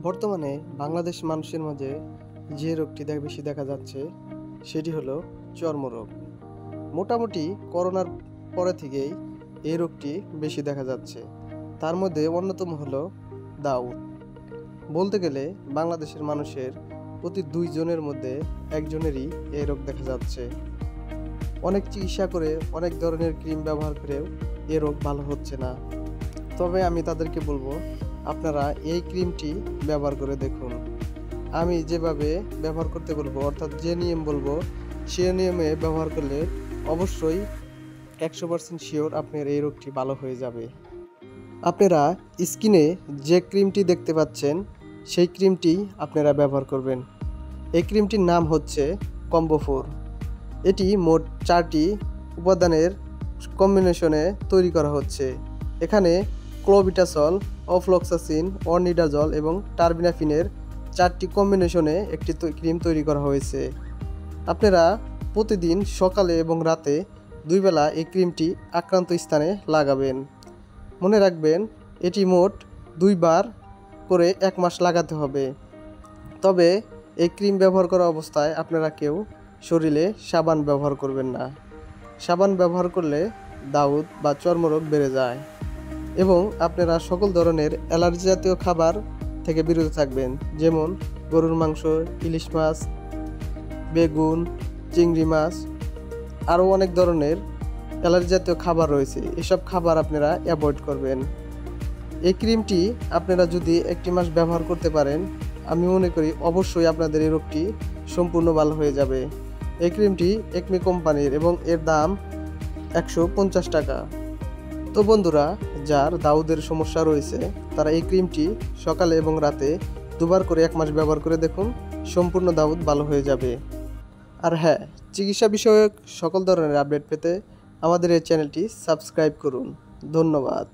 বর্তমানে বাংলাদেশ মানুষের মাঝে যে রোগটি বেশি দেখা যাচ্ছে সেটি হলো চর্মরোগ। মোটামুটি করোনার পরে থেকেই এই রোগটি বেশি দেখা যাচ্ছে। তার মধ্যে অন্যতম হলো দাউদ। বলতে গেলে বাংলাদেশের মানুষের প্রতি 2 জনের মধ্যে একজনেরই এই রোগ দেখা যাচ্ছে। অনেক চিকিৎসা করে, অনেক ধরনের ক্রিম ব্যবহার করেও এই রোগ ভালো হচ্ছে না। তবে আমি তাদেরকে বলবো, আপনারা এই ক্রিমটি ব্যবহার করে দেখুন। আমি যেভাবে ব্যবহার করতে বলবো, অর্থাৎ যে নিয়ম বলবো সে নিয়মে ব্যবহার করলে অবশ্যই 100% শিওর আপনার এই রোগটি ভালো হয়ে যাবে। আপনারা স্কিনে যে ক্রিমটি দেখতে পাচ্ছেন সেই ক্রিমটি আপনারা ব্যবহার করবেন। এই ক্রিমটির নাম হচ্ছে কম্বো 4। এটি মোট 4টি উপাদানের কম্বিনেশনে তৈরি করা হচ্ছে। এখানে ক্লোবিটাসল, অফ্লক্সাসিন, অর্নিডাজল এবং টারবিনাফিনের 4টি কম্বিনেশনে একটি ক্রিম তৈরি করা হয়েছে। আপনারা প্রতিদিন সকালে এবং রাতে 2 বেলা এই ক্রিমটি আক্রান্ত স্থানে লাগাবেন। মনে রাখবেন, এটি মোট 2 বার করে 1 মাস লাগাতে হবে। তবে এই ক্রিম ব্যবহার করা অবস্থায় আপনারা কেউ শরীরে সাবান ব্যবহার করবেন না। সাবান ব্যবহার করলে দাউদ বা চর্মরোগ বেড়ে যায়। এবং আপনারা সকল ধরনের অ্যালার্জি জাতীয় খাবার থেকে বিরত থাকবেন, যেমন গরুর মাংস, ইলিশ মাছ, বেগুন, চিংড়ি মাছ, আরও অনেক ধরনের অ্যালার্জি জাতীয় খাবার রয়েছে। এসব খাবার আপনারা অ্যাভয়েড করবেন। এই ক্রিমটি আপনারা যদি 1 মাস ব্যবহার করতে পারেন, আমি মনে করি অবশ্যই আপনাদের এই রোগটি সম্পূর্ণ ভালো হয়ে যাবে। এই ক্রিমটি একমি কোম্পানির এবং এর দাম 150 টাকা। তো বন্ধুরা, যার দাউদের সমস্যা রয়েছে তারা এই ক্রিমটি সকালে এবং রাতে 2 বার করে 1 মাস ব্যবহার করে দেখুন, সম্পূর্ণ দাউদ ভালো হয়ে যাবে। আর হ্যাঁ, চিকিৎসা বিষয়ক সকল ধরনের আপডেট পেতে আমাদের এই চ্যানেলটি সাবস্ক্রাইব করুন। ধন্যবাদ।